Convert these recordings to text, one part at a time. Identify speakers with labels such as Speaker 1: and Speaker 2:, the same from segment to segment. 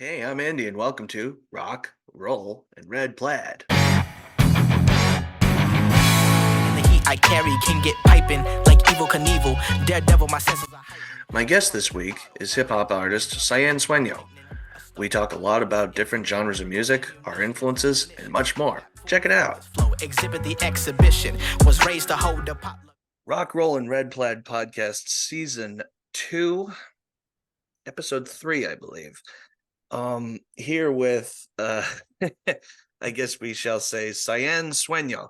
Speaker 1: Hey, I'm Andy, and welcome to Rock, Roll, and Red Plaid.
Speaker 2: The heat I carry can get piping like Evil Knievel. Daredevil, my senses are heightened.
Speaker 1: My guest this week is hip hop artist Cyan Sueño. We talk a lot about different genres of music, our influences, and much more. Check it out.
Speaker 2: Flow exhibit the exhibition was raised to hold the pop.
Speaker 1: Rock, Roll, and Red Plaid podcast season 2, episode 3, I believe. Here with I guess we shall say Cyan Sueño.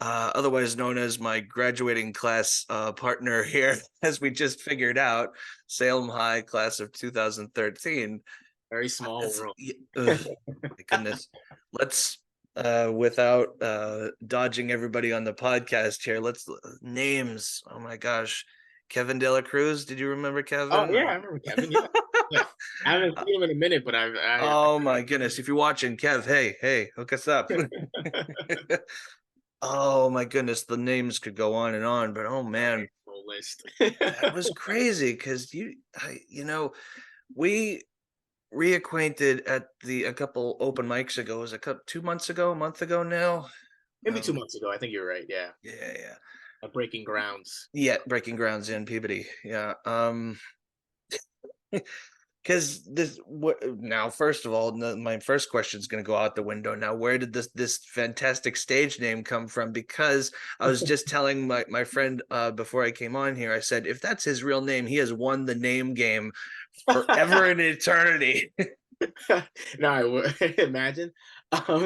Speaker 1: Otherwise known as my graduating class partner here, as we just figured out, Salem High class of 2013.
Speaker 3: Very small world.
Speaker 1: My goodness. Let's, without dodging everybody on the podcast here, let's names. Oh my gosh. Kevin De La Cruz. Did you remember Kevin?
Speaker 3: Oh yeah, I remember Kevin. Yeah, yeah. I haven't seen him in a minute, but
Speaker 1: Oh my goodness. If you're watching, Kev, hey, hook us up. Oh my goodness, the names could go on and on, but oh man,
Speaker 3: full list.
Speaker 1: that was crazy because we reacquainted at a couple open mics ago. It was 2 months ago, a month ago now.
Speaker 3: Maybe 2 months ago. I think you're right. Yeah.
Speaker 1: Yeah.
Speaker 3: Breaking Grounds.
Speaker 1: Yeah, Breaking Grounds in Peabody. Yeah. Because now, first of all, my first question is going to go out the window. Now, where did this fantastic stage name come from? Because I was just telling my friend before I came on here, I said, if that's his real name, he has won the name game forever and eternity.
Speaker 3: No, I would imagine.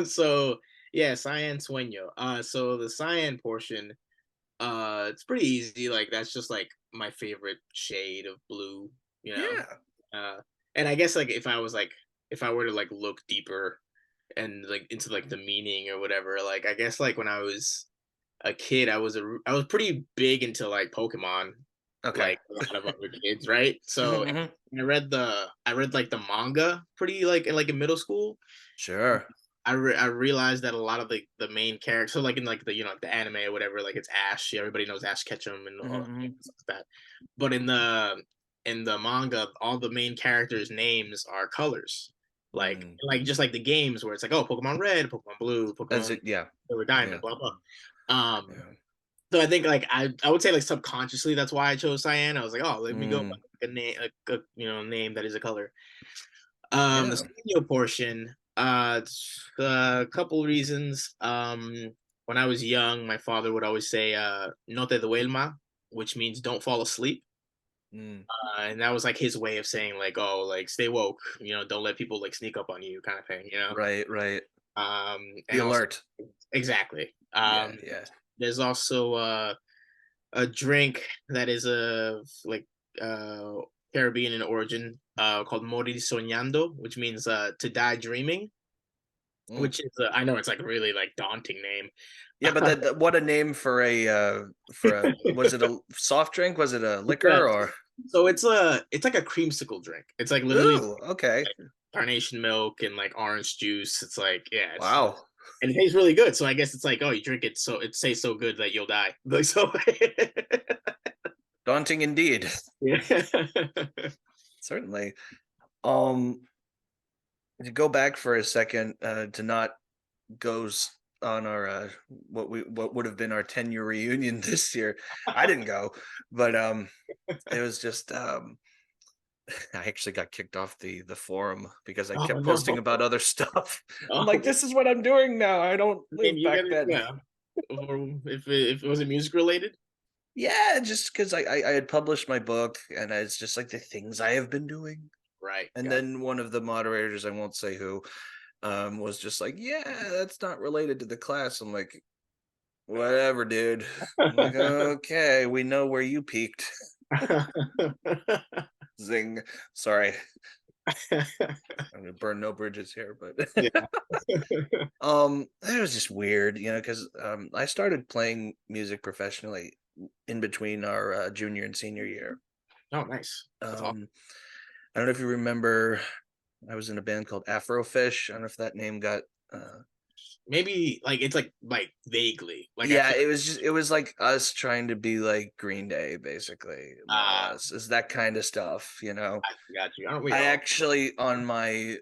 Speaker 3: So yeah, Cyan Sueño. So the Cyan portion, it's pretty easy. Like that's just like my favorite shade of blue.
Speaker 1: Yeah.
Speaker 3: And I guess like if I were to like look deeper and like into like the meaning or whatever, like I guess like when I was a kid, I was pretty big into like Pokemon,
Speaker 1: Okay.
Speaker 3: like a lot of other kids, right? So
Speaker 1: Mhm.
Speaker 3: I read like the manga pretty like in middle school.
Speaker 1: Sure.
Speaker 3: I realized that a lot of the main characters, so like in like the the anime or whatever, like it's Ash. Everybody knows Ash Ketchum and all stuff like that. But in the manga, all the main characters' names are colors, like just like the games where it's like, oh, Pokemon Red, Pokemon Blue, Pokemon
Speaker 1: Yeah.
Speaker 3: Silver, Diamond,
Speaker 1: Yeah.
Speaker 3: blah blah.
Speaker 1: Yeah.
Speaker 3: So I think like I would say like subconsciously that's why I chose Cyan. I was like, oh, let me go with, like a name, name that is a color. The studio portion, it's a couple reasons. When I was young, my father would always say, "No te duelma," which means "don't fall asleep." And that was like his way of saying like, "Oh, like stay woke, don't let people like sneak up on you," kind of thing,
Speaker 1: Right. Be
Speaker 3: And also,
Speaker 1: alert.
Speaker 3: exactly.
Speaker 1: Yeah.
Speaker 3: There's also a drink that is Caribbean in origin, called Morir Soñando, which means to die dreaming. Which is I know it's like a really like daunting name.
Speaker 1: Yeah, but what a name for a was it a soft drink? Was it a liquor or?
Speaker 3: So it's like a creamsicle drink. It's like literally
Speaker 1: Ooh, okay.
Speaker 3: like carnation milk and like orange juice. It's like
Speaker 1: Wow.
Speaker 3: and it tastes really good. So I guess it's like, oh, you drink it so it tastes so good that you'll die. Like so.
Speaker 1: Daunting indeed.
Speaker 3: Yeah.
Speaker 1: Certainly. To go back for a second, to not goes on our what would have been our 10-year reunion this year. I didn't go, but it was just I actually got kicked off the forum because I kept posting about other stuff. I'm like, this is what I'm doing now. I don't live back then.
Speaker 3: Yeah. Or if it was music related.
Speaker 1: Yeah, just because I had published my book and it's just like the things I have been doing.
Speaker 3: Right.
Speaker 1: And then one of the moderators, I won't say who, was just like, yeah, that's not related to the class. I'm like, whatever, dude. I'm like, okay, we know where you peaked. Zing. Sorry. I'm gonna burn no bridges here, but it was just weird, because I started playing music professionally in between our junior and senior year.
Speaker 3: Oh, nice. That's awesome.
Speaker 1: I don't know if you remember, I was in a band called Afrofish. I don't know if that name got
Speaker 3: maybe like it's like vaguely like
Speaker 1: yeah, it was like us trying to be like Green Day, basically. Is that kind of stuff,
Speaker 3: I got you.
Speaker 1: I actually on my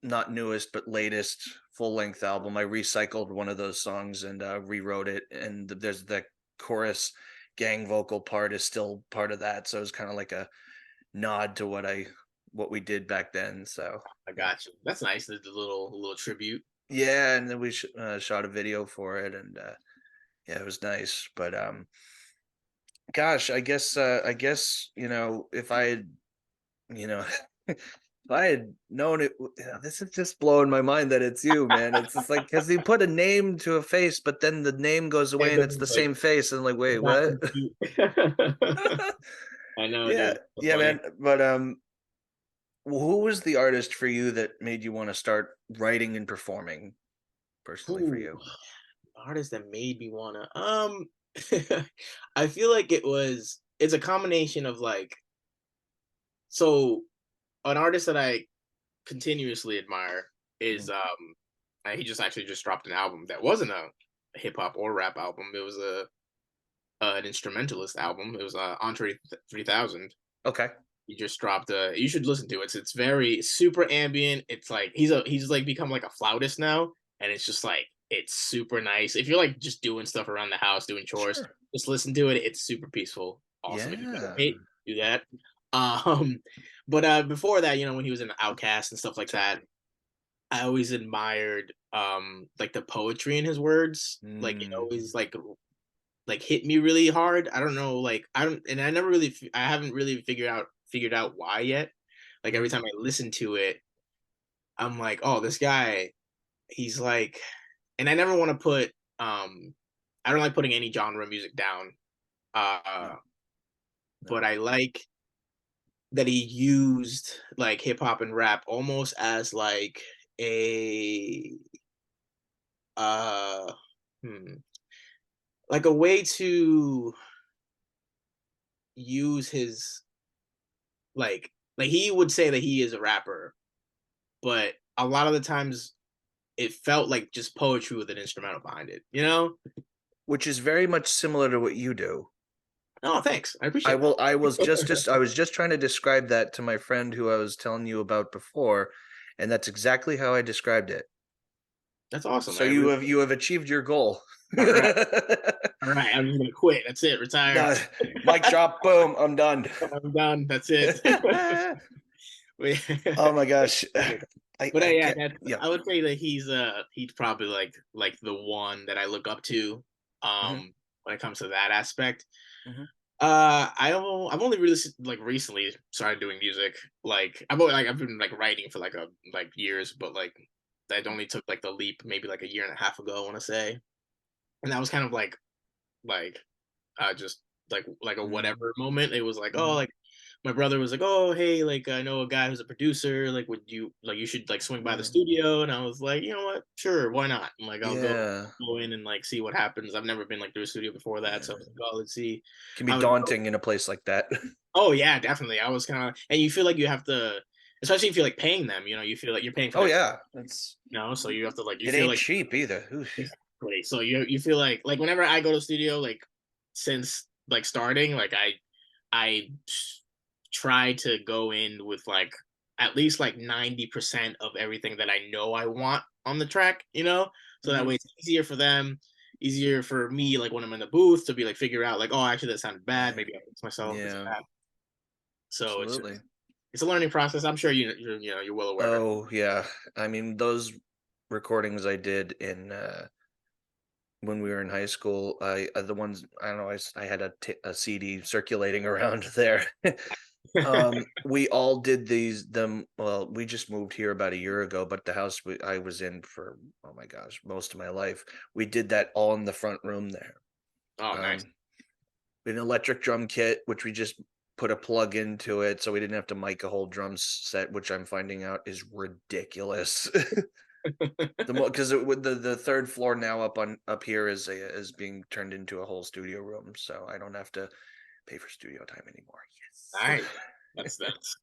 Speaker 1: not newest but latest full length album. I recycled one of those songs and rewrote it, and there's the chorus gang vocal part is still part of that, so it's kind of like a nod to what we did back then. So
Speaker 3: I got you. That's nice. The little tribute.
Speaker 1: yeah, and then we shot a video for it, and yeah, it was nice. But gosh, I guess if I had you know if I had known it, this is just blowing my mind that it's you, man. It's just like because you put a name to a face, but then the name goes away
Speaker 3: It
Speaker 1: and it's
Speaker 3: doesn't
Speaker 1: the
Speaker 3: like
Speaker 1: same face, and like, wait,
Speaker 3: it's not
Speaker 1: what?
Speaker 3: compute. I know,
Speaker 1: Yeah,
Speaker 3: dude. So
Speaker 1: yeah,
Speaker 3: funny.
Speaker 1: man. But who was the artist for you that made you want to start writing and performing personally for
Speaker 3: Ooh,
Speaker 1: you?
Speaker 3: artist that made me wanna. I feel like it's a combination of like so an artist that I continuously admire is
Speaker 1: Mhm.
Speaker 3: he just actually just dropped an album that wasn't a hip hop or rap album. It was a an instrumentalist album. It was Entre 3000.
Speaker 1: Okay.
Speaker 3: He just dropped a. You should listen to it. It's very super ambient. It's like he's like become like a flautist now, and it's just like it's super nice. If you're like just doing stuff around the house, doing chores,
Speaker 1: Sure.
Speaker 3: just listen to it. It's super peaceful. Awesome. If you
Speaker 1: Yeah.
Speaker 3: meditate, do that. Um, but before that, when he was in Outcast and stuff like that, I always admired like the poetry in his words. Like it
Speaker 1: Mm.
Speaker 3: always like hit me really hard. I don't know, like I don't, and I haven't really figured out why yet. Like every
Speaker 1: Mhm.
Speaker 3: time I listen to it, I'm like, oh, this guy, he's like, and I never want to put, I don't like putting any genre of music down,
Speaker 1: No,
Speaker 3: but
Speaker 1: no.
Speaker 3: I like that he used like hip hop and rap almost as like a, uh, hmm, like a way to use his like he would say that he is a rapper, but a lot of the times it felt like just poetry with an instrumental behind it, you know?
Speaker 1: Which is very much similar to what you do.
Speaker 3: Oh, thanks. I appreciate
Speaker 1: I was
Speaker 3: that.
Speaker 1: I was just trying to describe that to my friend who I was telling you about before, and that's exactly how I described it.
Speaker 3: That's awesome.
Speaker 1: So
Speaker 3: I really
Speaker 1: you have achieved your goal.
Speaker 3: all right. All right. I'm just gonna quit. That's it. Retire.
Speaker 1: No, mic drop, boom, I'm done.
Speaker 3: I'm done. That's it. Wait.
Speaker 1: Oh my gosh.
Speaker 3: But
Speaker 1: I
Speaker 3: yeah,
Speaker 1: can't, yeah.
Speaker 3: I would say that he's probably like the one that I look up to
Speaker 1: Mhm,
Speaker 3: when it comes to that aspect.
Speaker 1: mhm.
Speaker 3: I've only really like recently started doing music. Like I've been like writing for like years, but like that only took like the leap maybe like a year and a half ago, I want to say. And that was kind of like just like a
Speaker 1: Mm,
Speaker 3: whatever moment. It was like, oh,
Speaker 1: mhm.
Speaker 3: like my brother was like, oh, hey, like I know a guy who's a producer. Like, would you like you should like swing by the
Speaker 1: Yeah.
Speaker 3: studio? And I was like, you know what, sure, why not? And like I'll
Speaker 1: Yeah.
Speaker 3: go in and like see what happens. I've never been like through a studio before that, so I was
Speaker 1: Yeah.
Speaker 3: like, oh, let's see
Speaker 1: Can be
Speaker 3: how it goes.
Speaker 1: daunting in a place like that.
Speaker 3: Oh yeah, definitely. I was kind of, and you feel like you have to, especially if you're like paying them. You feel like you're paying for
Speaker 1: Oh
Speaker 3: their time.
Speaker 1: yeah. It's
Speaker 3: So you have to like, you
Speaker 1: it
Speaker 3: feel
Speaker 1: ain't
Speaker 3: like
Speaker 1: cheap either. Oof.
Speaker 3: exactly. So you feel like whenever I go to studio, like since like starting, like I try to go in with like at least like 90% of everything that I know I want on the track. So that
Speaker 1: Mhm.
Speaker 3: way it's easier for them, easier for me, like when I'm in the booth to be like figure out like, oh, actually that sounded bad.
Speaker 1: Right.
Speaker 3: Maybe I'll fix myself this
Speaker 1: Yeah.
Speaker 3: and that. So
Speaker 1: Absolutely.
Speaker 3: it's a learning process. I'm sure you're well aware of it.
Speaker 1: Oh yeah. I mean those recordings I did in when we were in high school, the ones I don't know, I had a CD circulating around there. We all did them. Well, we just moved here about a year ago, but the house I was in for, oh my gosh, most of my life, we did that all in the front room there.
Speaker 3: Oh, nice.
Speaker 1: Um, an electric drum kit, which we just put a plug into it, so we didn't have to mic a whole drum set, which I'm finding out is ridiculous. Because with the third floor now up here is being turned into a whole studio room, so I don't have to pay for studio time anymore. Yes.
Speaker 3: Nice. That's.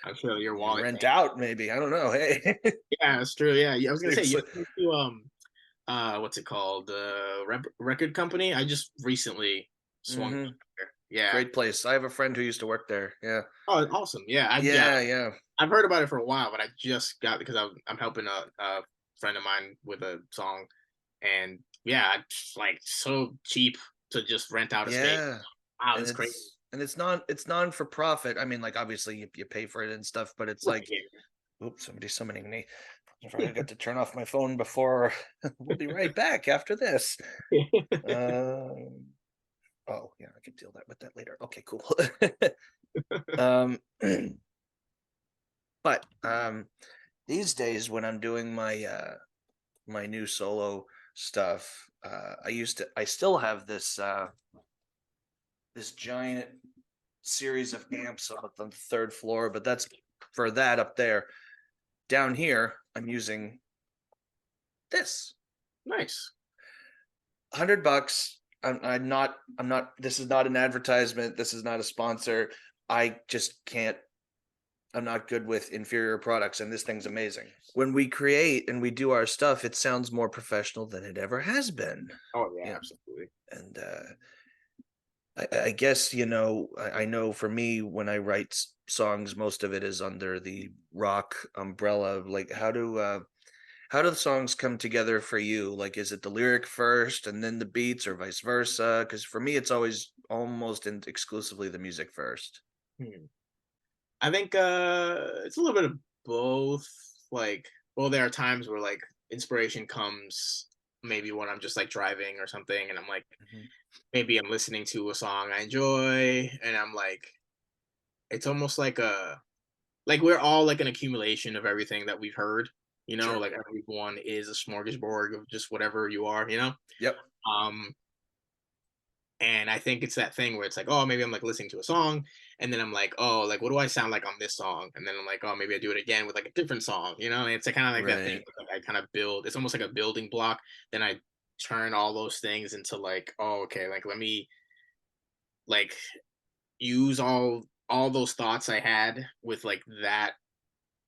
Speaker 3: I'm sure your
Speaker 1: Yeah,
Speaker 3: wallet.
Speaker 1: rent out maybe. I don't know. Hey.
Speaker 3: Yeah, that's true. Yeah, I was gonna say
Speaker 1: It's
Speaker 3: you to what's it called? Record company. I just recently swung.
Speaker 1: mhm.
Speaker 3: Yeah.
Speaker 1: Great place. I have a friend who used to work there. Yeah.
Speaker 3: Oh, awesome. Yeah.
Speaker 1: Yeah.
Speaker 3: I've heard about it for a while, but I just got because I'm helping a friend of mine with a song, and yeah, it's like so cheap to just rent out a space.
Speaker 1: Yeah.
Speaker 3: Wow,
Speaker 1: And
Speaker 3: that's crazy.
Speaker 1: it's non for profit. I mean, like obviously you pay for it and stuff, but it's
Speaker 3: Right.
Speaker 1: like, oops, somebody's summoning me. I got to turn off my phone before. We'll be right back after this. Um, oh yeah, I can deal with that later. Okay, cool. um, but these days when I'm doing my new solo stuff, I still have this giant series of amps on the third floor, but that's for that up there. Down here, I'm using this
Speaker 3: Nice.
Speaker 1: $100. I'm not, this is not an advertisement. This is not a sponsor. I just can't, I'm not good with inferior products, and this thing's amazing. When we create and we do our stuff, it sounds more professional than it ever has been.
Speaker 3: Oh yeah,
Speaker 1: Yeah.
Speaker 3: absolutely.
Speaker 1: And I guess, I know for me, when I write songs, most of it is under the rock umbrella. Like, how do the songs come together for you? Like, is it the lyric first and then the beats, or vice versa? Because for me, it's always almost exclusively the music first.
Speaker 3: Hmm. I think it's a little bit of both. Like, well, there are times where like inspiration comes maybe when I'm just like driving or something, and I'm like,
Speaker 1: Mhm.
Speaker 3: maybe I'm listening to a song I enjoy, and I'm like, it's almost like we're all like an accumulation of everything that we've heard.
Speaker 1: Sure.
Speaker 3: Like everyone is a smorgasbord of just whatever you are.
Speaker 1: Yep.
Speaker 3: Um, And I think it's that thing where it's like, oh, maybe I'm like listening to a song, and then I'm like, oh, like what do I sound like on this song? And then I'm like, oh, maybe I do it again with like a different song. And it's kind of like that thing.
Speaker 1: Right.
Speaker 3: Like I kind of build. It's almost like a building block. Then I turn all those things into like, oh, okay, like let me like use all those thoughts I had with like that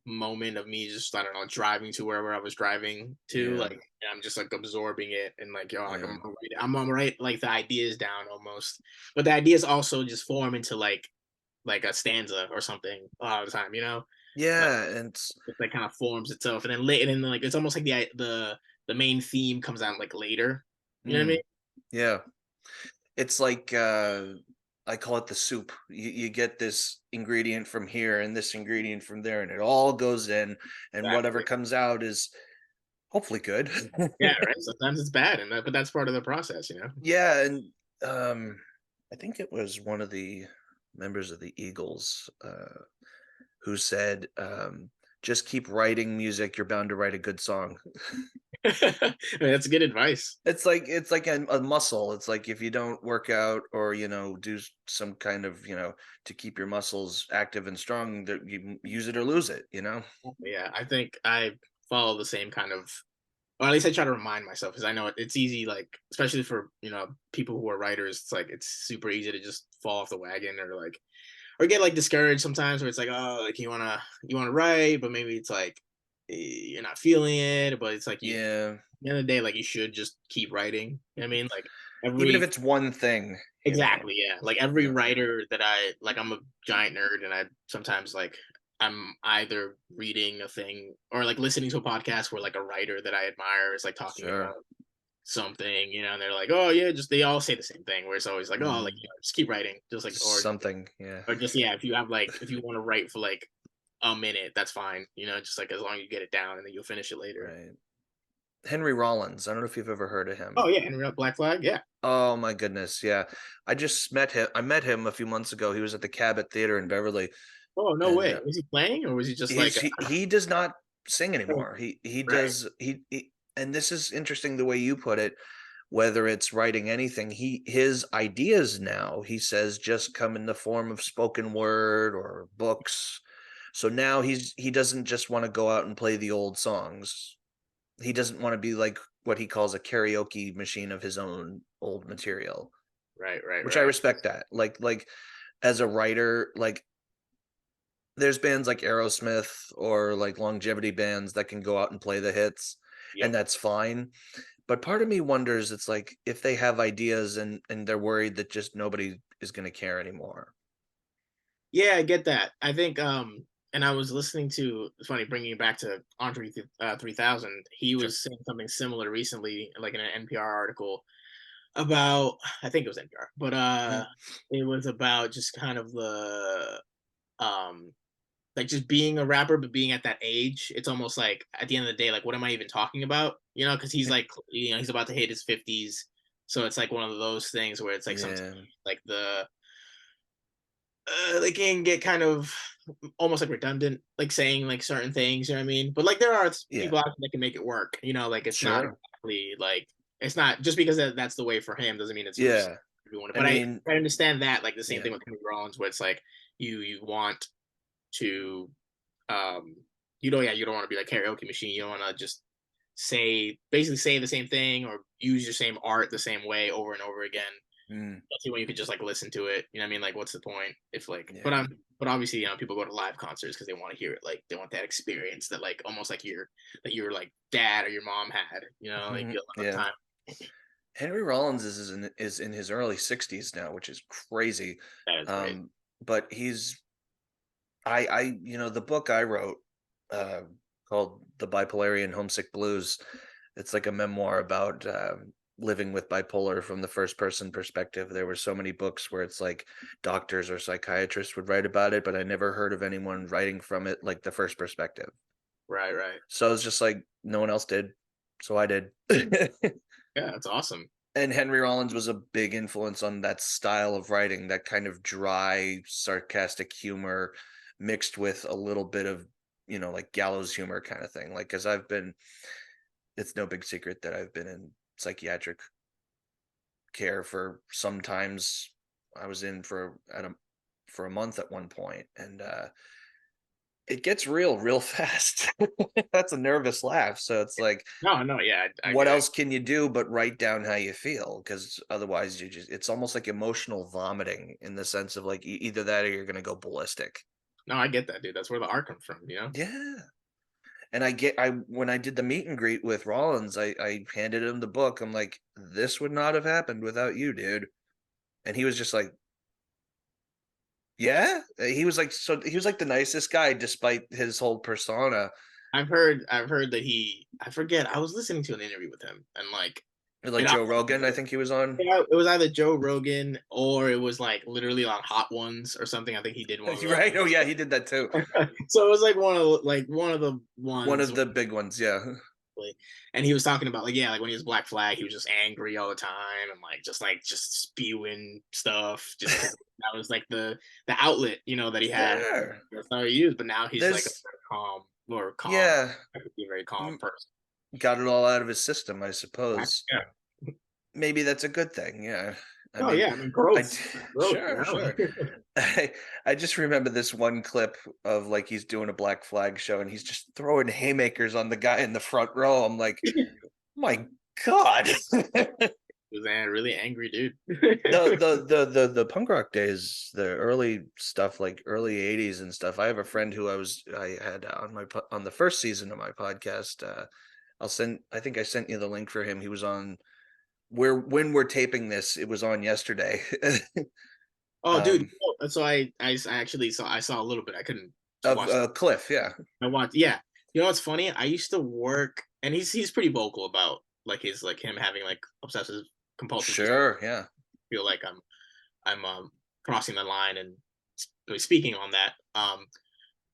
Speaker 3: moment of me just I don't know driving to wherever I was driving to
Speaker 1: Yeah.
Speaker 3: like and I'm just like absorbing it and like yo like
Speaker 1: Yeah.
Speaker 3: I'm right like the ideas down almost, but the ideas also just form into like a stanza or something a lot of the time. Like
Speaker 1: Yeah. And
Speaker 3: it like kind of forms itself and then late and then like it's almost like the main theme comes out like later. You know what I mean?
Speaker 1: mm, yeah, it's like I call it the soup. You get this ingredient from here and this ingredient from there, and it all goes in, and whatever
Speaker 3: Exactly.
Speaker 1: comes out is hopefully good.
Speaker 3: Yeah, right. Sometimes it's bad, but that's part of the process.
Speaker 1: Yeah, and I think it was one of the members of the Eagles who said, "Just keep writing music. You're bound to write a good song."
Speaker 3: I mean, that's good advice.
Speaker 1: It's like a muscle. It's like if you don't work out or do some kind of to keep your muscles active and strong, that you use it or lose it.
Speaker 3: Yeah, I think I follow the same kind of, or at least I try to remind myself because I know it's easy, like especially for people who are writers. It's like it's super easy to just fall off the wagon or get like discouraged sometimes where it's like oh like you wanna write, but maybe it's like you're not feeling it, but it's like you at
Speaker 1: Yeah,
Speaker 3: the end of the day like you should just keep writing. You know what I mean like
Speaker 1: even if
Speaker 3: every
Speaker 1: it's one thing.
Speaker 3: exactly, yeah. Like every
Speaker 1: Yeah.
Speaker 3: writer that I'm a giant nerd and I sometimes like I'm either reading a thing or like listening to a podcast where like a writer that I admire is like talking about
Speaker 1: Sure.
Speaker 3: something, and they're like, oh yeah, just they all say the same thing where it's always like, oh like
Speaker 1: Mm,
Speaker 3: just keep writing. Just like
Speaker 1: something. Yeah.
Speaker 3: or just yeah, if you want to write for like a minute, that's fine. Just like as long as you get it down and then you'll finish it later.
Speaker 1: Right. Henry Rollins. I don't know if you've ever heard of him.
Speaker 3: Oh yeah, and Black Flag, yeah.
Speaker 1: Oh my goodness. Yeah. I just met him. I met him a few months ago. He was at the Cabot Theater in Beverly,
Speaker 3: Oh no
Speaker 1: and
Speaker 3: way. Was he playing or was he just like
Speaker 1: he does not sing anymore. He
Speaker 3: right,
Speaker 1: does he and this is interesting the way you put it. Whether it's writing anything, his ideas now, he says, just come in the form of spoken word or books. So now he doesn't just want to go out and play the old songs. He doesn't want to be like what he calls a karaoke machine of his own old material,
Speaker 3: right, right,
Speaker 1: which I
Speaker 3: right.
Speaker 1: respect that. Like as a writer, like there's bands like Aerosmith or like longevity bands that can go out and play the hits, and
Speaker 3: Yep.
Speaker 1: that's fine. But part of me wonders, it's like if they have ideas and they're worried that just nobody is gonna care anymore.
Speaker 3: Yeah, I get that. I think and I was listening to, it's funny bringing it back to Andre 3000. He
Speaker 1: Sure.
Speaker 3: was saying something similar recently, like in an NPR article about, I think it was NPR, but
Speaker 1: Mhm.
Speaker 3: it was about just kind of the um like just being a rapper, but being at that age. It's almost like at the end of the day, like what am I even talking about? You know, because he's like, you know, he's about to hit his 50s. So it's like one of those things where it's like sometimes
Speaker 1: Yeah,
Speaker 3: like they can get kind of almost like redundant, like saying like certain things, you know what I mean? But like there are
Speaker 1: yeah,
Speaker 3: people out there that can make it work, you know, like it's not
Speaker 1: sure,
Speaker 3: exactly like, it's not just because that's the way for him doesn't mean it's for
Speaker 1: yeah.
Speaker 3: everyone.
Speaker 1: I
Speaker 3: But
Speaker 1: mean,
Speaker 3: I understand that, like the same
Speaker 1: yeah,
Speaker 3: thing with Henry Rollins, where it's like you want to um you know, yeah, you don't want to be like karaoke machine. You don't want to just basically say the same thing or use your same art the same way over and over again.
Speaker 1: mm,
Speaker 3: Especially when you could just like listen to it. You know what I mean? Like, what's the point if like? But
Speaker 1: yeah,
Speaker 3: but obviously, you know, people go to live concerts because they want to hear it. Like, they want that experience that like almost like your like dad or your mom had. You know, like
Speaker 1: mhm,
Speaker 3: a lot of
Speaker 1: yeah.
Speaker 3: time.
Speaker 1: Henry Rollins is in his early 60s now, which is crazy.
Speaker 3: That is great.
Speaker 1: But I the book I wrote, uh, called The Bipolarian Homesick Blues. It's like a memoir about living with bipolar from the first person perspective. There were so many books where it's like doctors or psychiatrists would write about it, but I never heard of anyone writing from it like the first perspective.
Speaker 3: Right, right.
Speaker 1: So it's just like no one else did, so I did.
Speaker 3: Yeah, that's awesome.
Speaker 1: And Henry Rollins was a big influence on that style of writing, that kind of dry, sarcastic humor mixed with a little bit of, like gallows humor kind of thing. Like, because it's no big secret that I've been in psychiatric care for sometimes. I was in for a month at one point, and it gets real fast. That's a nervous laugh. So it's like,
Speaker 3: No, no, yeah, I
Speaker 1: what
Speaker 3: get it.
Speaker 1: else can you do but write down how you feel? Because otherwise, it's almost like emotional vomiting in the sense of like either that or you're gonna go ballistic.
Speaker 3: No, I get that, dude. That's where the art comes from. You know.
Speaker 1: Yeah. And I when I did the meet and greet with Rollins, I handed him the book. I'm like, this would not have happened without you, dude. And he was just like, yeah. He was like the nicest guy despite his whole persona.
Speaker 3: I've heard that I forget. I was listening to an interview with him, and like
Speaker 1: Like
Speaker 3: it
Speaker 1: Joe Rogan, I think he was on.
Speaker 3: yeah, it was either Joe Rogan or it was like literally on Hot Ones or something. I think he did one of
Speaker 1: Right? Oh yeah, he did that too.
Speaker 3: those. So it was like one of the
Speaker 1: One
Speaker 3: ones,
Speaker 1: of the big ones, yeah.
Speaker 3: and he was talking about like, yeah, like when he was Black Flag, he was just angry all the time and like just spewing stuff just because that was like the outlet, you know, that he had.
Speaker 1: Sure.
Speaker 3: That's how he used. But now he's like a
Speaker 1: There's
Speaker 3: very calm or calm.
Speaker 1: Yeah,
Speaker 3: I could be a very calm
Speaker 1: mm,
Speaker 3: person.
Speaker 1: got it all out of his system, I suppose.
Speaker 3: Yeah.
Speaker 1: Maybe that's a good thing. Yeah. I
Speaker 3: Oh
Speaker 1: mean,
Speaker 3: yeah, I mean
Speaker 1: I
Speaker 3: growth,
Speaker 1: d-
Speaker 3: growth. You
Speaker 1: sure,
Speaker 3: know.
Speaker 1: sure. I just remember this one clip of like he's doing a Black Flag show and he's just throwing haymakers on the guy in the front row. I'm like, my God.
Speaker 3: He was a really angry dude.
Speaker 1: The punk rock days, the early stuff, like early 80s and stuff. I have a friend who I had on the first season of my podcast. I think I sent you the link for him. He was on when we're taping this, it was on yesterday.
Speaker 3: Oh, dude.
Speaker 1: um
Speaker 3: So I actually saw a little bit. I couldn't
Speaker 1: of
Speaker 3: watch.
Speaker 1: Cliff, yeah.
Speaker 3: I watched. Yeah. You know what's funny? I used to work, and he's pretty vocal about like his like him having like obsessive compulsive disorder.
Speaker 1: Sure, yeah.
Speaker 3: I feel like I'm crossing the line and speaking on that.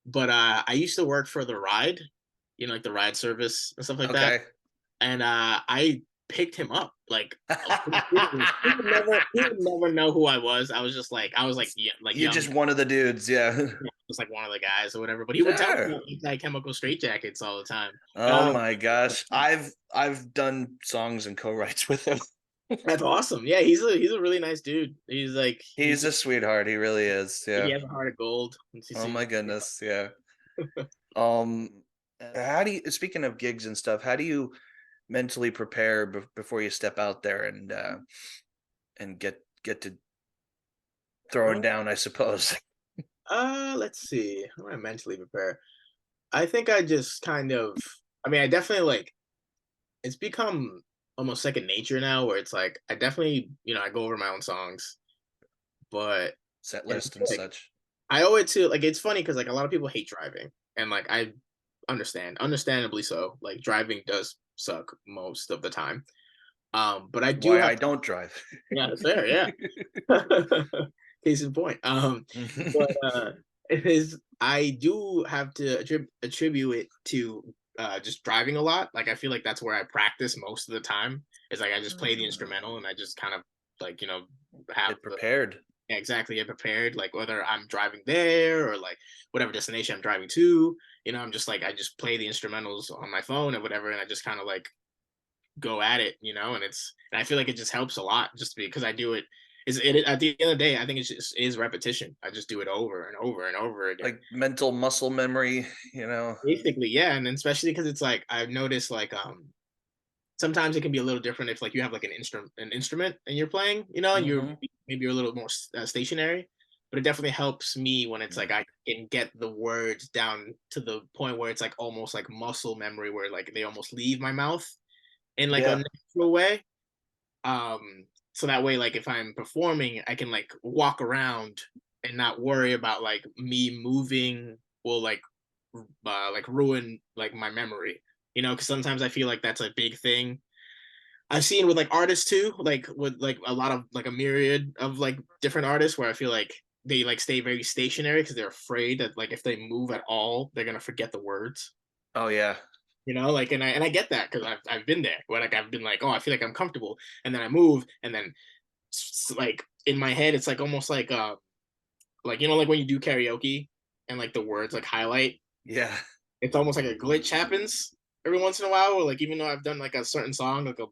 Speaker 3: But I used to work for the ride, you know, like the ride service and stuff like that.
Speaker 1: Okay.
Speaker 3: And I picked him up. Like he would never know who I was. I was like yeah, like
Speaker 1: You're
Speaker 3: young,
Speaker 1: just one of the dudes, yeah.
Speaker 3: just like one of the guys or whatever. But he would tell me
Speaker 1: Sure.
Speaker 3: about anti-chemical straitjackets all the time.
Speaker 1: Oh
Speaker 3: Um,
Speaker 1: my gosh. I've done songs and co-writes with him.
Speaker 3: that's awesome. Yeah, he's a really nice dude. He's like
Speaker 1: He's a sweetheart, he really is.
Speaker 3: he
Speaker 1: Yeah.
Speaker 3: has a heart of gold.
Speaker 1: Oh my goodness, yeah. Um, how do you, speaking of gigs and stuff, how do you mentally prepare before you step out there and get to throwing down, I suppose?
Speaker 3: Let's see. How do I mentally prepare? I think I just kind of. I mean, I definitely like. It's become almost second nature now, where it's like I definitely, you know, I go over my own songs, but
Speaker 1: Set
Speaker 3: and
Speaker 1: list and
Speaker 3: like,
Speaker 1: such.
Speaker 3: I owe it to like it's funny because like a lot of people hate driving, and like I understandably so. Like driving does suck most of the time. But I do
Speaker 1: Why
Speaker 3: have
Speaker 1: I don't drive.
Speaker 3: yeah, that's fair, yeah. Case in point. But it is I do have to attribute it to just driving a lot. Like I feel like that's where I practice most of the time. Is like I just play the instrumental and I just kind of like have
Speaker 1: Get
Speaker 3: the
Speaker 1: prepared.
Speaker 3: yeah, exactly get prepared. Like whether I'm driving there or like whatever destination I'm driving to, I'm just like I just play the instrumentals on my phone or whatever, and I just kind of like go at it, and I feel like it just helps a lot just because I do it. Is it at the end of the day? I think it just is repetition. I just do it over and over and over again.
Speaker 1: Like mental muscle memory,
Speaker 3: Basically, yeah, and then especially because it's like I've noticed like sometimes it can be a little different if like you have like an instrument and you're playing, and you're
Speaker 1: Mhm.
Speaker 3: maybe you're a little more stationary. But it definitely helps me when it's like I can get the words down to the point where it's like almost like muscle memory, where like they almost leave my mouth in like a
Speaker 1: Yeah.
Speaker 3: natural way. So that way, like if I'm performing, I can like walk around and not worry about like me moving will like ruin like my memory, because sometimes I feel like that's a big thing I've seen with like artists too, like with like a lot of like a myriad of like different artists where I feel like they like stay very stationary because they're afraid that like if they move at all, they're gonna forget the words.
Speaker 1: Oh yeah.
Speaker 3: Like and I get that because I've been there where like I've been like, oh, I feel like I'm comfortable, and then I move, and then like in my head it's like almost like like when you do karaoke and like the words like highlight,
Speaker 1: Yeah.
Speaker 3: it's almost like a glitch happens every once in a while, or like even though I've done like a certain song like a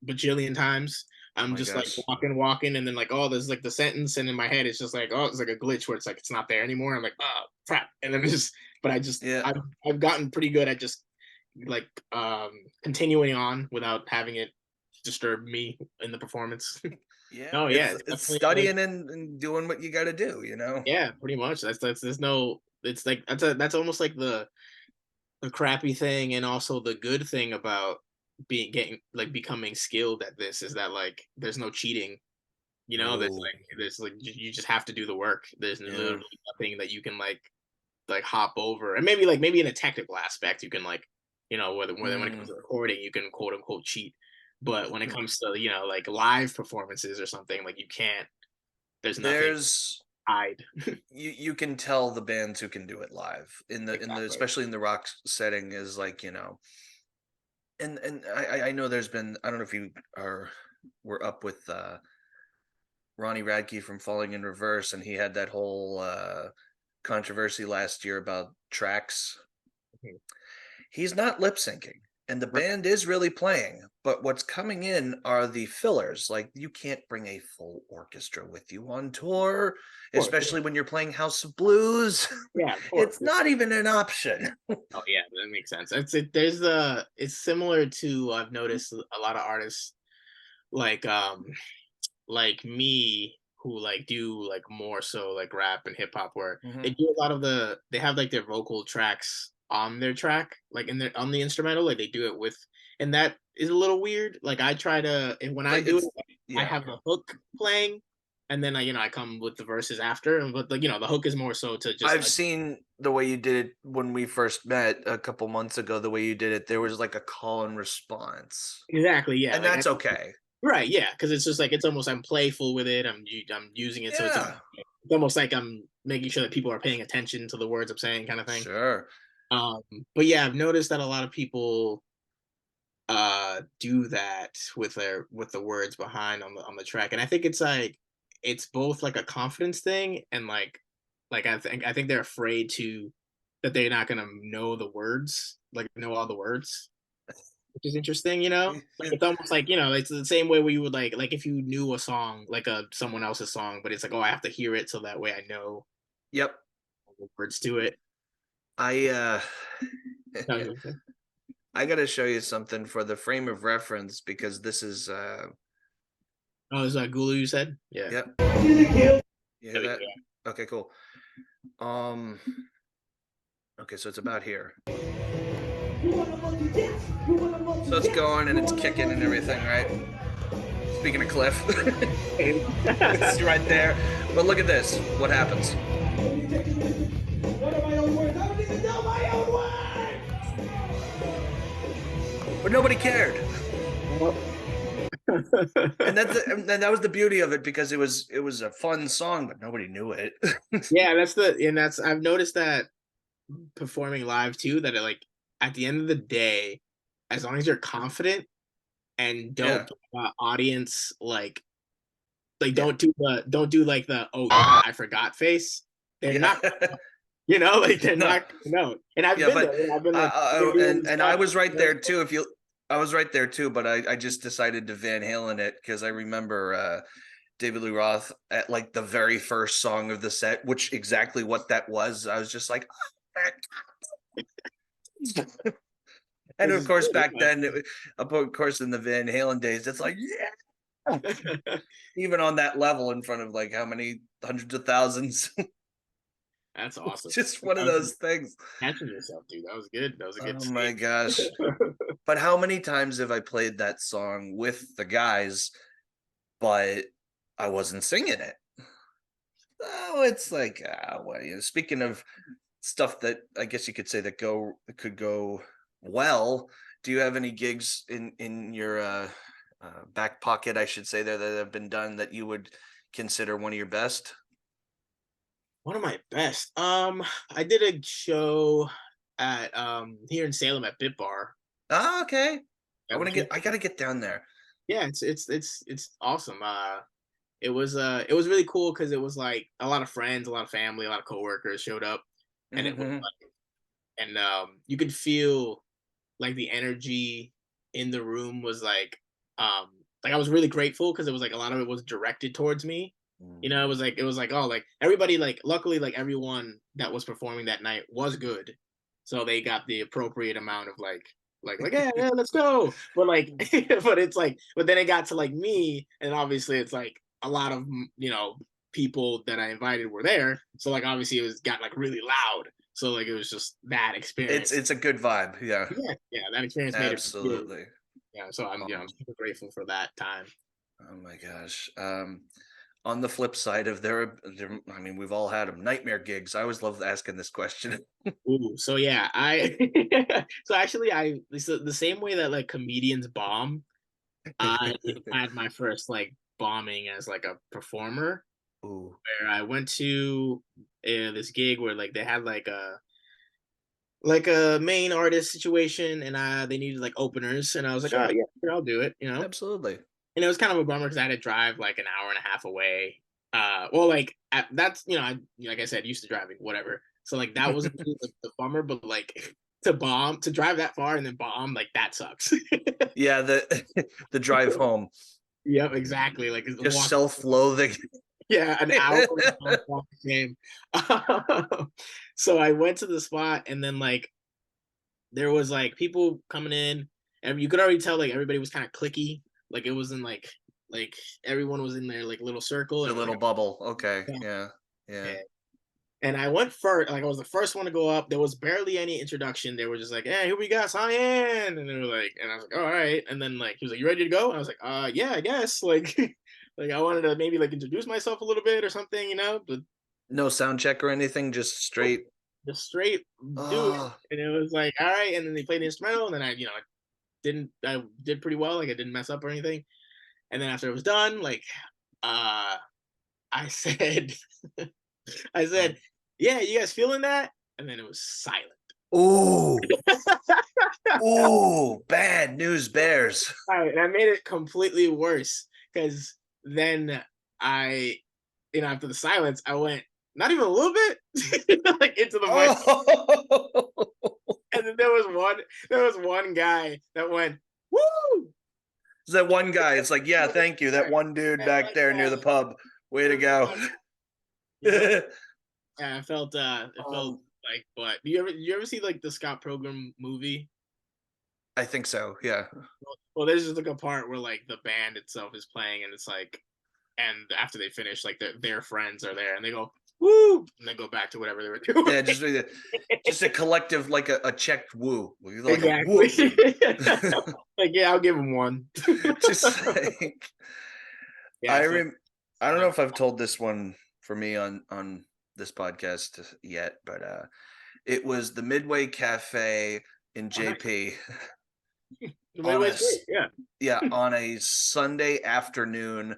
Speaker 3: bajillion times,
Speaker 1: Oh
Speaker 3: I'm
Speaker 1: my
Speaker 3: just like
Speaker 1: gosh.
Speaker 3: walking, and then like, oh, there's like the sentence, and in my head it's just like, oh, it's like a glitch where it's like it's not there anymore. I'm like, oh crap, and then it's just, but
Speaker 1: Yeah.
Speaker 3: I've gotten pretty good at just like continuing on without having it disturb me in the performance.
Speaker 1: Yeah.
Speaker 3: Oh yeah,
Speaker 1: It's
Speaker 3: it's
Speaker 1: it's
Speaker 3: definitely
Speaker 1: studying and doing what you got to do.
Speaker 3: yeah, pretty much. That's there's no. It's like that's almost like the crappy thing and also the good thing about being getting like becoming skilled at this is that like there's no cheating.
Speaker 1: No.
Speaker 3: There's like you just have to do the work. There's
Speaker 1: Yeah.
Speaker 3: literally nothing that you can like hop over. And maybe in a technical aspect you can like when it comes
Speaker 1: Mm.
Speaker 3: to recording you can quote unquote cheat. But when it comes to like live performances or something, like you can't. There's nothing
Speaker 1: There's
Speaker 3: hide.
Speaker 1: you can tell the bands who can do it live in the
Speaker 3: Exactly.
Speaker 1: especially in the rock setting is like, and I know there's been, I don't know if you were up with Ronnie Radke from Falling in Reverse, and he had that whole controversy last year about tracks.
Speaker 3: Mhm.
Speaker 1: He's not lip syncing, and the
Speaker 3: Right.
Speaker 1: band is really playing, but what's coming in are the fillers. Like, you can't bring a full orchestra with you on tour,
Speaker 3: Of course. Yeah.
Speaker 1: especially when you're playing House of Blues.
Speaker 3: Yeah, of course.
Speaker 1: It's not even an option.
Speaker 3: Oh yeah, that makes sense. It's similar to I've noticed a lot of artists like like me who like do like more so like rap and hip hop where they
Speaker 1: Mhm.
Speaker 3: do a lot of they have like their vocal tracks on their track like in their on the instrumental, like they do it with, and that is a little weird. Like I try to, and when I
Speaker 1: Like,
Speaker 3: do it
Speaker 1: it's
Speaker 3: I
Speaker 1: yeah.
Speaker 3: have the hook playing, and then I come with the verses after, and but like the hook is more so to just
Speaker 1: I've seen the way you did it when we first met a couple months ago. The way you did it, there was like a call and response,
Speaker 3: exactly, yeah,
Speaker 1: and
Speaker 3: like
Speaker 1: that's okay.
Speaker 3: right, yeah, because it's just like it's almost I'm playful with it. I'm using it, so
Speaker 1: Yeah,
Speaker 3: it's almost like I'm making sure that people are paying attention to the words I'm saying, kind of thing.
Speaker 1: sure.
Speaker 3: Um, but yeah, I've noticed that a lot of people do that with the words behind on the track, and I think it's like it's both like a confidence thing and like I think they're afraid to that they're not gonna know the words, like know all the words, which is interesting. Like it's almost like it's the same way where you would like if you knew a song like a someone else's song, but it's like, oh, I have to hear it so that way I know
Speaker 1: Yep.
Speaker 3: the words to it.
Speaker 1: I
Speaker 3: No,
Speaker 1: yeah,
Speaker 3: you know what I'm saying?
Speaker 1: I got to show you something for the frame of reference because this is
Speaker 3: Oh, is that Gulu you said? Yeah.
Speaker 1: yep. You hear
Speaker 3: There we
Speaker 1: that?
Speaker 3: go.
Speaker 1: Okay, cool. Um okay, so it's about here. So it's going and it's kicking and everything, right? Speaking of Cliff, it's right there. But look at this. What happens?
Speaker 3: What are my own words? I don't even know my own words.
Speaker 1: But nobody cared. And that was the beauty of it, because it was a fun song, but nobody knew it.
Speaker 3: Yeah, I've noticed that performing live too, that like at the end of the day, as long as you're confident and don't audience like don't do like the I forgot face. They're not, like they're not And I've been there. I've been like,
Speaker 1: and I was right there too. I was right there too, but I just decided to Van Halen it, because I remember David Lee Roth at like the very first song of the set, which exactly what that was. I was just like, and of course back then, of course in the Van Halen days, it's like, yeah, even on that level in front of like how many hundreds of thousands.
Speaker 3: That's awesome.
Speaker 1: Just one of those things.
Speaker 3: Catching yourself, dude. That was good. That was a good.
Speaker 1: Oh my gosh! But how many times have I played that song with the guys, but I wasn't singing it? Oh, it's like, well, speaking of stuff that I guess you could say that could go well, do you have any gigs in your back pocket, I should say, that have been done that you would consider one of your best?
Speaker 3: One of my best. I did a show at here in Salem at Bit Bar.
Speaker 1: Oh, okay. I gotta get down there.
Speaker 3: Yeah, it's awesome. It was really cool because it was like a lot of friends, a lot of family, a lot of coworkers showed up, and it was like, and you could feel like the energy in the room was like I was really grateful because it was like a lot of it was directed towards me. It was like oh, like everybody, like luckily like everyone that was performing that night was good, so they got the appropriate amount of like yeah, let's go. But like but it's like, but then it got to like me, and obviously it's like a lot of people that I invited were there, so like obviously it got like really loud, so like it was just that experience.
Speaker 1: It's a good vibe. Yeah,
Speaker 3: that experience made
Speaker 1: absolutely.
Speaker 3: It so I'm I'm super grateful for that time.
Speaker 1: Oh my gosh. On the flip side of I mean, we've all had them, nightmare gigs. I always love asking this question.
Speaker 3: Ooh, so yeah, so actually the same way that like comedians bomb, I had my first like bombing as like a performer.
Speaker 1: Ooh.
Speaker 3: Where I went to this gig where like they had like a main artist situation, and they needed like openers, and I was like, oh yeah, sure, I'll do it,
Speaker 1: Absolutely.
Speaker 3: And it was kind of a bummer because I had to drive like an hour and a half away. Well, like that's like I said, used to driving, whatever. So like that was the bummer, but like to drive that far and then bomb, like that sucks.
Speaker 1: Yeah, the drive home.
Speaker 3: Yep, exactly. Like
Speaker 1: just self-loathing.
Speaker 3: Yeah, an hour walk game. So I went to the spot, and then like there was like people coming in, and you could already tell like everybody was kind of cliquey. Like it was in like everyone was in their like little circle,
Speaker 1: and little bubble. Okay, yeah.
Speaker 3: And I went first. Like I was the first one to go up. There was barely any introduction. They were just like, "Hey, here we got Cyan," and they were like, and I was like, "All right." And then like he was like, "You ready to go?" And I was like, "Yeah, I guess." Like, like I wanted to maybe like introduce myself a little bit or something, But
Speaker 1: no sound check or anything, just straight.
Speaker 3: Just straight do it. And it was like, all right. And then they played the instrumental, and then I did pretty well. Like I didn't mess up or anything. And then after it was done, like I said, yeah, you guys feeling that? And then it was silent.
Speaker 1: Ooh. Ooh, bad news bears.
Speaker 3: All right, and I made it completely worse because then after the silence, I went not even a little bit like into the mic. Oh. And then there was one guy that went, woo!
Speaker 1: Is that one guy? It's like, yeah, thank you. That one dude back there near the pub. Way to go.
Speaker 3: Yeah, it felt like, but you ever see like the Scott Pilgrim movie?
Speaker 1: I think so, yeah.
Speaker 3: Well, there's just like a part where like the band itself is playing, and it's like, and after they finish, like their friends are there, and they go, woo, and then go back to whatever they were doing.
Speaker 1: Yeah, just a collective, like a checked woo. Like
Speaker 3: exactly.
Speaker 1: A woo.
Speaker 3: Like, yeah, I'll give him one.
Speaker 1: Just like,
Speaker 3: Yeah,
Speaker 1: I don't know if I've told this one for me on this podcast yet, but it was the Midway Cafe in JP.
Speaker 3: the
Speaker 1: on a
Speaker 3: Midway's great. Yeah.
Speaker 1: yeah, on a Sunday afternoon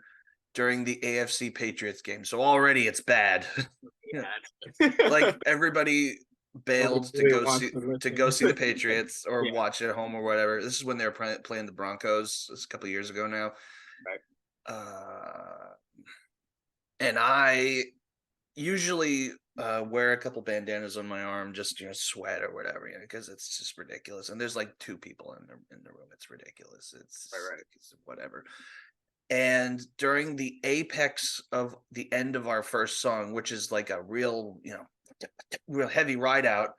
Speaker 1: during the AFC Patriots game. So already it's bad. Like everybody bailed to
Speaker 3: really
Speaker 1: go see the Patriots or
Speaker 3: Yeah.
Speaker 1: watch it at home or whatever. This is when they were playing the Broncos. It's a couple years ago now.
Speaker 3: Right.
Speaker 1: And I usually wear a couple bandanas on my arm, just sweat or whatever, because it's just ridiculous. And there's like 2 people in the room. It's ridiculous. It's
Speaker 3: right.
Speaker 1: It's whatever. And during the apex of the end of our first song, which is like a real real heavy ride out,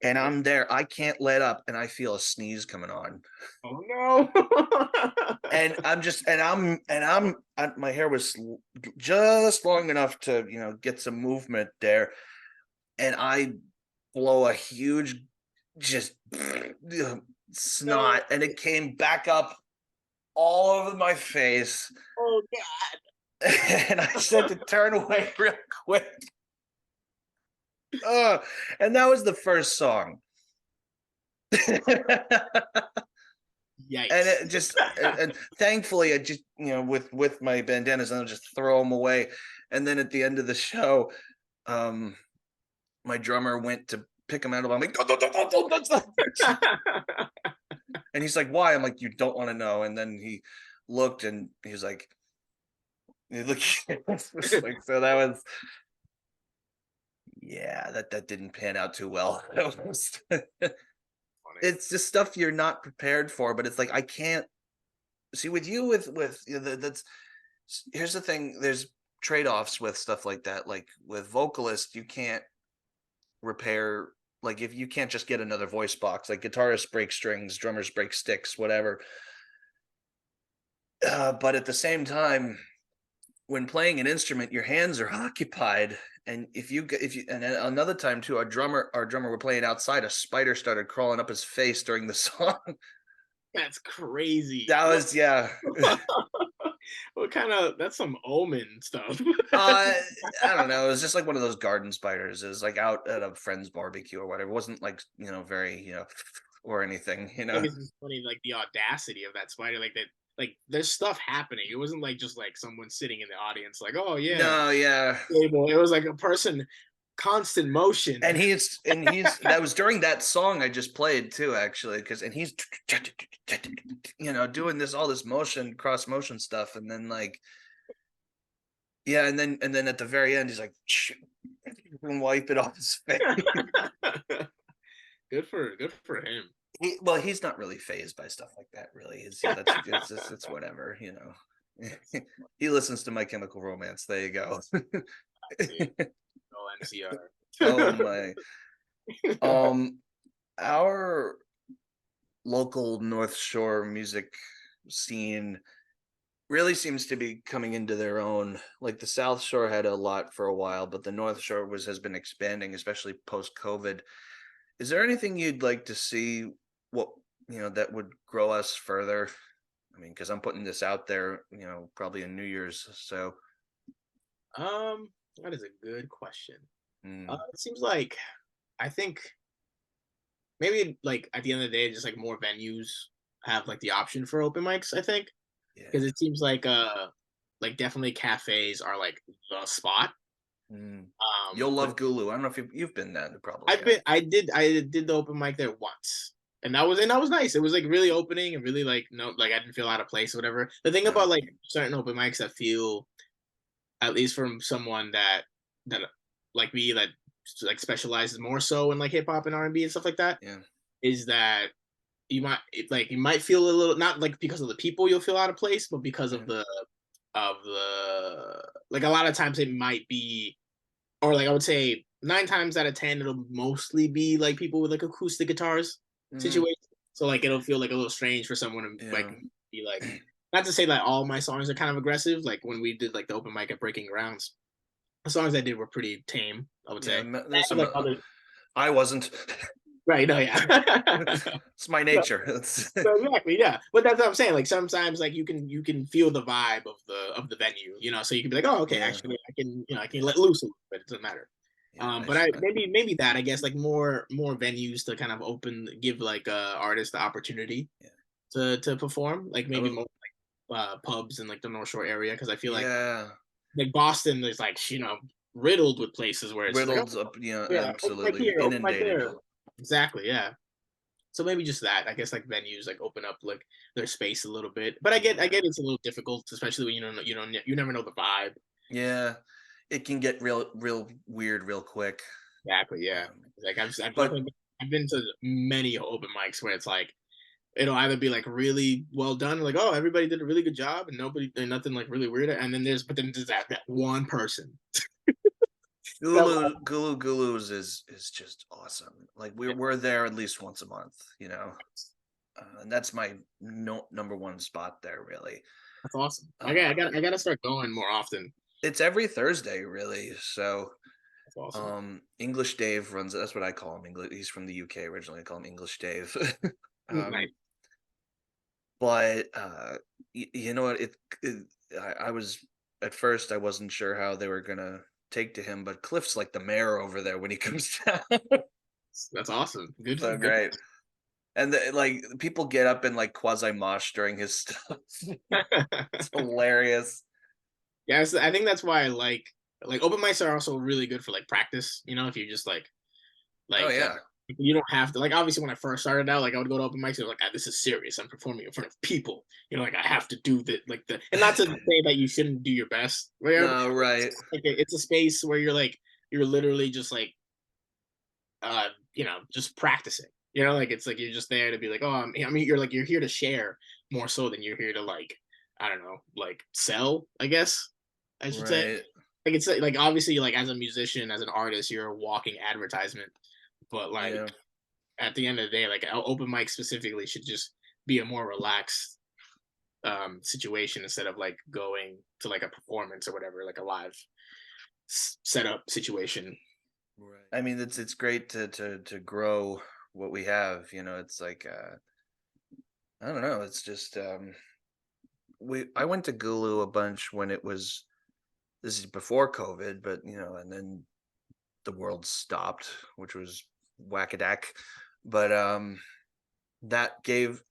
Speaker 1: and I'm there, I can't let up, and I feel a sneeze coming on.
Speaker 3: Oh no!
Speaker 1: And my hair was just long enough to get some movement there, and I blow a huge just snot, and it came back up all over my face.
Speaker 3: Oh God!
Speaker 1: And I said to turn away real quick. And that was the first song.
Speaker 3: Yikes.
Speaker 1: And it just and thankfully I just with my bandanas, and I'll just throw them away. And then at the end of the show, my drummer went to pick them out of. I'm like, don't touch that. And he's like, why? I'm like, you don't want to know. And then he looked, and he was like, like, so that was, yeah, that didn't pan out too well. It's just stuff you're not prepared for, but it's like, I can't see with you with that's, here's the thing, there's trade-offs with stuff like that. Like with vocalists, you can't repair, like if you can't just get another voice box, like guitarists break strings, drummers break sticks, whatever. But at the same time, when playing an instrument, your hands are occupied. And if you and another time too, our drummer were playing outside, a spider started crawling up his face during the song.
Speaker 3: That's crazy.
Speaker 1: That was, yeah.
Speaker 3: What kind of, that's some omen stuff.
Speaker 1: I don't know. It was just like one of those garden spiders. It was like out at a friend's barbecue or whatever. It wasn't like, very, or anything,
Speaker 3: I think it's just funny, like the audacity of that spider, like that. Like there's stuff happening. It wasn't like just like someone sitting in the audience, like, oh yeah,
Speaker 1: no, yeah.
Speaker 3: It was like a person, constant motion.
Speaker 1: And he's that was during that song I just played too, actually, and he's doing all this motion, cross motion stuff, and then like, yeah, and then at the very end he's like, and wipe it off his face.
Speaker 3: Good for him.
Speaker 1: He's not really fazed by stuff like that, really. It's whatever, He listens to My Chemical Romance. There you go.
Speaker 3: Oh, NCR.
Speaker 1: Oh my. Our local North Shore music scene really seems to be coming into their own. Like the South Shore had a lot for a while, but the North Shore has been expanding, especially post-COVID. Is there anything you'd like to see that would grow us further? I mean, because I'm putting this out there, probably in New Year's. So,
Speaker 3: that is a good question. It seems like, I think maybe like at the end of the day, just like more venues have like the option for open mics. I think because it seems like definitely cafes are like the spot.
Speaker 1: You'll love Gulu. I don't know if you've been there. Probably.
Speaker 3: I did the open mic there once. And that was nice. It was like really opening and really like I didn't feel out of place or whatever. The thing about like certain open mics that feel, at least from someone that like me, that like specializes more so in like hip hop and R&B and stuff like that, is that you might feel a little, not like because of the people you'll feel out of place, but because of the like a lot of times it might be, or like I would say 9 times out of 10 it'll mostly be like people with like acoustic guitars situation. So like it'll feel like a little strange for someone to like be like, not to say that all my songs are kind of aggressive. Like when we did like the open mic at Breaking Grounds, the songs I did were pretty tame, I would say.
Speaker 1: I wasn't.
Speaker 3: Right. No. Yeah.
Speaker 1: It's my nature.
Speaker 3: So exactly, yeah. But that's what I'm saying. Like sometimes, like you can feel the vibe of the venue, So you can be like, oh, okay,
Speaker 1: Yeah,
Speaker 3: actually, I can let loose a little bit. It doesn't matter.
Speaker 1: yeah. I,
Speaker 3: But
Speaker 1: sh-
Speaker 3: I maybe that I guess like more venues to kind of give like artists the opportunity
Speaker 1: yeah.
Speaker 3: to perform, like
Speaker 1: I
Speaker 3: maybe
Speaker 1: was,
Speaker 3: more pubs in like the North Shore area because I feel
Speaker 1: yeah.
Speaker 3: like Boston is like riddled with places where it's just like,
Speaker 1: Riddled
Speaker 3: oh
Speaker 1: up,
Speaker 3: yeah, open mic
Speaker 1: absolutely
Speaker 3: here, open mic
Speaker 1: inundated.
Speaker 3: there. Exactly, yeah. So maybe just that. I guess like venues like open up like their space a little bit. But I get it's a little difficult, especially when you never know the vibe.
Speaker 1: Yeah, it can get real weird real quick.
Speaker 3: Exactly, yeah.
Speaker 1: Um,
Speaker 3: Like I've
Speaker 1: but
Speaker 3: definitely I've been to many open mics where it's like it'll either be like really well done, like oh everybody did a really good job and nothing like really weird, and then there's that one person that
Speaker 1: Gulu's is just awesome. Like we're there at least once a month, and that's my number one spot there. Really,
Speaker 3: that's awesome.
Speaker 1: uh,
Speaker 3: I gotta start going more often.
Speaker 1: it's every Thursday, really. So,
Speaker 3: That's awesome.
Speaker 1: English Dave runs it. That's what I call him. English. He's from the UK originally. I call him English Dave.
Speaker 3: Nice.
Speaker 1: um, but you know what? I was at first I wasn't sure how they were gonna take to him, but Cliff's like the mayor over there when he comes down.
Speaker 3: That's awesome. Good,
Speaker 1: So
Speaker 3: good.
Speaker 1: great. And like people get up and like quasi mosh during his stuff. It's hilarious.
Speaker 3: Yes, I think that's why I like open mics are also really good for like practice. If you just
Speaker 1: Oh
Speaker 3: like
Speaker 1: yeah.
Speaker 3: you don't have to like obviously when I first started out, like I would go to open mics and like this is serious. I'm performing in front of people. Like I have to do that and not to say that you shouldn't do your best. Where
Speaker 1: No, right.
Speaker 3: it's a space where you're literally just like just practicing. Like it's like you're just there to be like, oh, I mean, you're here to share more so than you're here to like, I don't know, like sell, I guess I should say.
Speaker 1: Right.
Speaker 3: Like it's like obviously like as a musician, as an artist, you're a walking advertisement. But like
Speaker 1: Yeah.
Speaker 3: at the end of the day, like open mic specifically should just be a more relaxed situation instead of like going to like a performance or whatever, like a live setup situation.
Speaker 1: Right. I mean, it's great to grow what we have. It's like I don't know. It's just I went to Gulu a bunch when it was this is before COVID, but and then the world stopped, which was whackadack. But that gave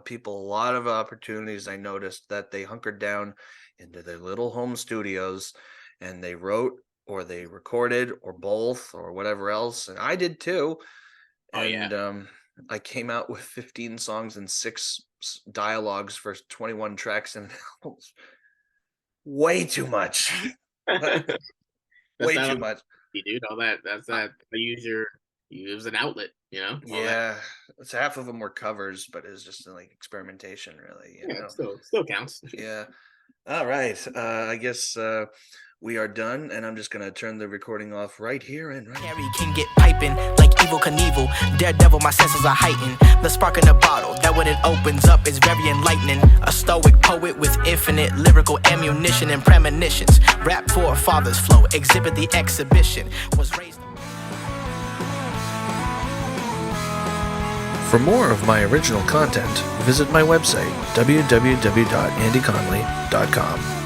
Speaker 1: people a lot of opportunities. I noticed that they hunkered down into their little home studios and they wrote or they recorded or both or whatever else. And I did too.
Speaker 3: Oh yeah.
Speaker 1: And I came out with 15 songs and 6 dialogues for 21 tracks, and it was way too much.
Speaker 3: That's
Speaker 1: Way
Speaker 3: not
Speaker 1: too
Speaker 3: on
Speaker 1: much.
Speaker 3: dude. All that that's that you use an outlet, all that.
Speaker 1: Yeah, it's half of them were covers, but it's just like experimentation, really.
Speaker 3: Yeah, it still counts.
Speaker 1: Yeah. All right. I guess we are done, and I'm just gonna turn the recording off right here and right.
Speaker 2: Carry can get piping like Evil Knievel. Daredevil, my senses are heightened. The spark in the bottle, that when it opens up is very enlightening. A stoic poet with infinite lyrical ammunition and premonitions. Rap forefathers flow, exhibit the exhibition. Was raised.
Speaker 1: For more of my original content, visit my website, www.andyconley.com.